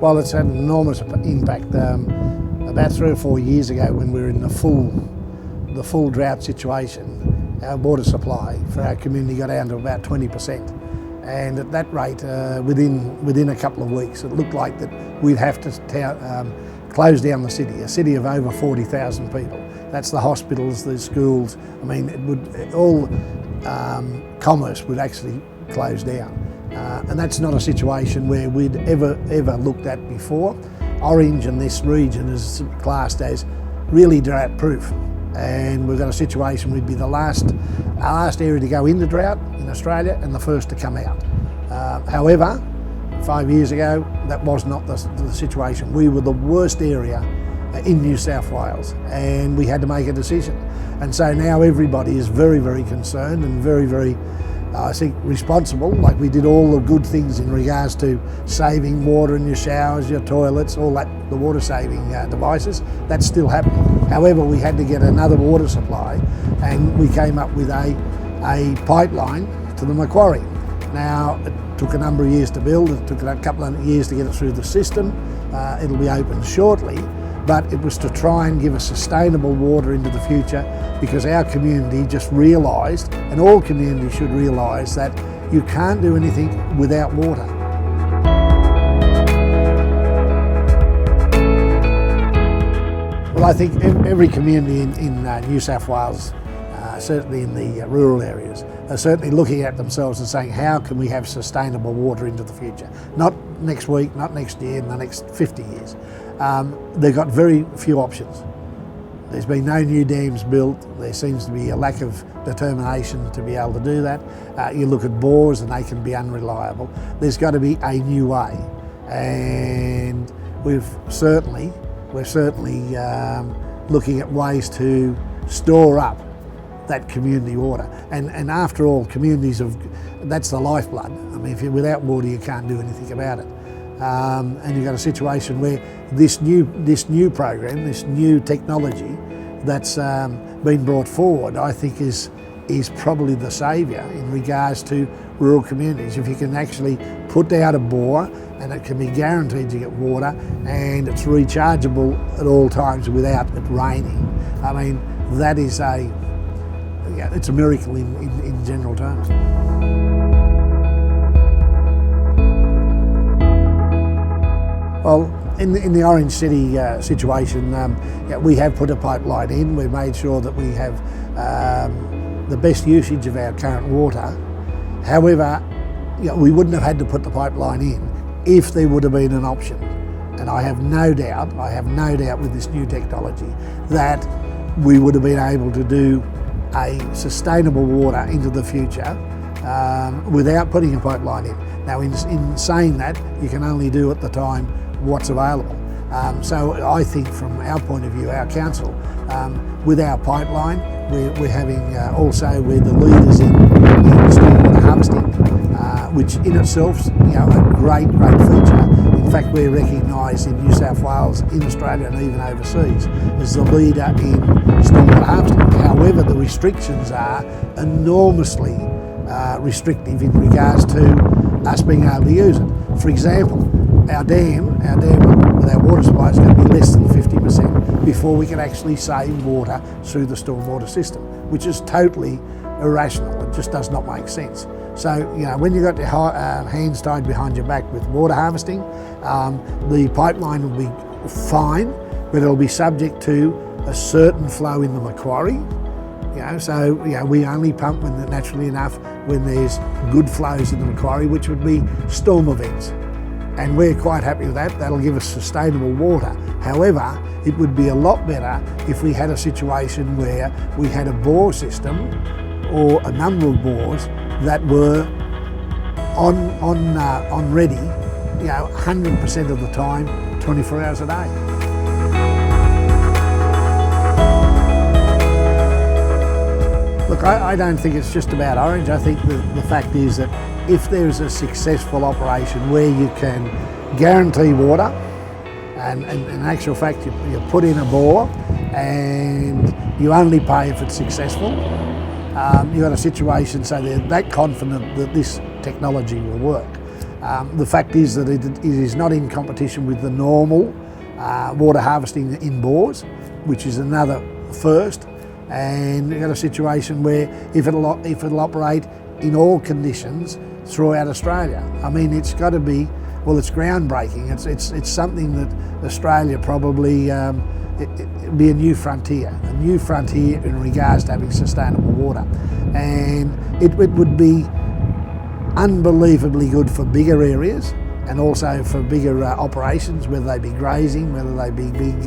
Well, it's had an enormous impact. About 3 or 4 years ago, when we were in the full drought situation, our water supply for our community got down to about 20%. And at that rate, within a couple of weeks, it looked like that we'd have to close down the city, a city of over 40,000 people. That's the hospitals, the schools. I mean, all commerce would actually close down. And that's not a situation where we'd ever looked at before. Orange and this region is classed as really drought proof. And we've got a situation we'd be the last area to go into drought in Australia and the first to come out. However, 5 years ago, that was not the situation. We were the worst area in New South Wales, and we had to make a decision. And so now everybody is very, very concerned and very, very, I think, responsible. Like, we did all the good things in regards to saving water in your showers, your toilets, all that, the water saving devices. That's still happening. However, we had to get another water supply, and we came up with a pipeline to the Macquarie. Now, it took a number of years to build. It took a couple of years to get it through the system. It'll be open shortly, but it was to try and give us sustainable water into the future, because our community just realised, and all communities should realise, that you can't do anything without water. Well, I think every community in New South Wales, certainly in the rural areas, are certainly looking at themselves and saying, how can we have sustainable water into the future? Not next week, not next year, in the next 50 years. They've got very few options. There's been no new dams built. There seems to be a lack of determination to be able to do that. You look at bores and they can be unreliable. There's got to be a new way. And we're certainly looking at ways to store up that community water. And after all, communities that's the lifeblood. I mean, without water, you can't do anything about it. And you've got a situation where this new program, this new technology that's been brought forward, I think is probably the saviour in regards to rural communities. If you can actually put out a bore and it can be guaranteed to get water, and it's rechargeable at all times without it raining. I mean, that is it's a miracle in general terms. Well, in the Orange City situation, we have put a pipeline in. We've made sure that we have the best usage of our current water. However, we wouldn't have had to put the pipeline in if there would have been an option. And I have no doubt with this new technology that we would have been able to do a sustainable water into the future without putting a pipeline in. Now, in saying that, you can only do at the time what's available. So I think from our point of view, our council, with our pipeline, we're having we're the leaders in stormwater harvesting, which in itself is a great feature. In fact, we're recognised in New South Wales, in Australia and even overseas as the leader in stormwater harvesting. However, the restrictions are enormously restrictive in regards to us being able to use it. For example, our dam with our water supply is going to be less than 50% before we can actually save water through the stormwater system, which is totally irrational. It just does not make sense. So, when you've got your hands tied behind your back with water harvesting, the pipeline will be fine, but it'll be subject to a certain flow in the Macquarie. We only pump naturally enough when there's good flows in the Macquarie, which would be storm events. And we're quite happy with that. That'll give us sustainable water. However, it would be a lot better if we had a situation where we had a bore system or a number of bores that were on ready, 100% of the time, 24 hours a day. Look, I don't think it's just about Orange. I think the fact is that if there's a successful operation where you can guarantee water, and in actual fact you put in a bore and you only pay if it's successful, you've got a situation so they're that confident that this technology will work. The fact is that it is not in competition with the normal water harvesting in bores, which is another first. And you've got a situation where if it'll operate in all conditions throughout Australia. I mean, it's got to be, well, it's groundbreaking. It's something that Australia probably, it'll be a new frontier in regards to having sustainable water. And it would be unbelievably good for bigger areas and also for bigger operations, whether they be grazing, whether they be big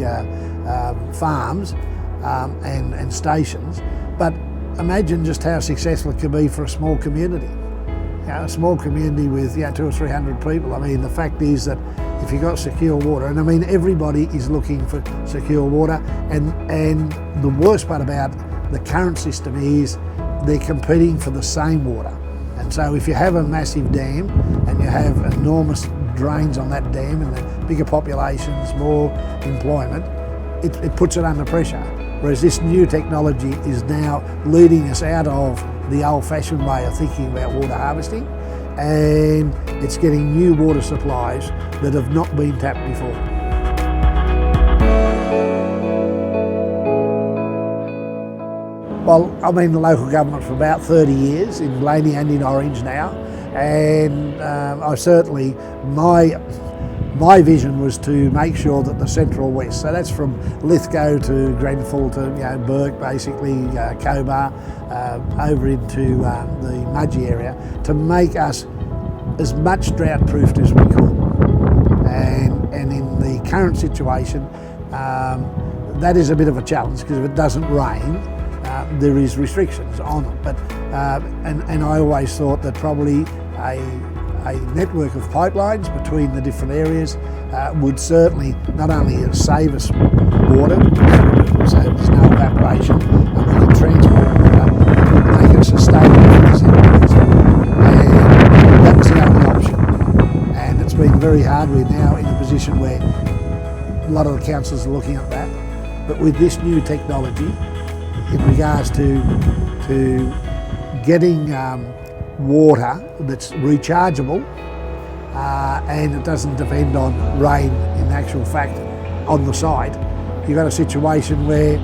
farms and stations. But imagine just how successful it could be for a small community. A small community with 200 or 300 people. I mean, the fact is that if you've got secure water, and I mean everybody is looking for secure water, and the worst part about the current system is they're competing for the same water. And so if you have a massive dam and you have enormous drains on that dam and bigger populations, more employment, it puts it under pressure. Whereas this new technology is now leading us out of the old-fashioned way of thinking about water harvesting, and it's getting new water supplies that have not been tapped before. Well, I've been in the local government for about 30 years, in Blaney and in Orange now, and I certainly, my vision was to make sure that the Central West, so that's from Lithgow to Grenfell to Burke, basically Cobar, over into the Mudgee area, to make us as much drought-proofed as we could. And in the current situation, that is a bit of a challenge, because if it doesn't rain, there is restrictions on it. But and I always thought that probably a network of pipelines between the different areas would certainly not only save us water, so there's no evaporation, and we can transport water, it would make it sustainable for these areas. And that was the only option. And it's been very hard. We're now in a position where a lot of the councils are looking at that. But with this new technology, in regards to getting water that's rechargeable and it doesn't depend on rain in actual fact on the site, you've got a situation where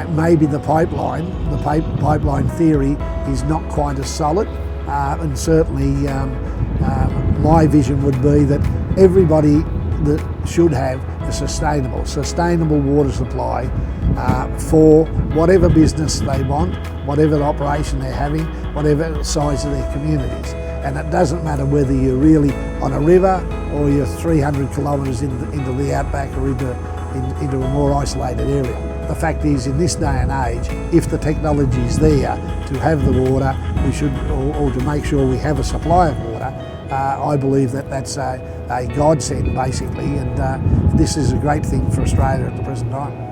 maybe the pipeline theory is not quite as solid, and certainly my vision would be that everybody that should have a sustainable water supply for whatever business they want, whatever operation they're having, whatever the size of their communities. And it doesn't matter whether you're really on a river or you're 300 kilometres into the outback or into a more isolated area. The fact is, in this day and age, if the technology is there to have the water, we should, or to make sure we have a supply of water, I believe that that's a godsend basically, and this is a great thing for Australia at the present time.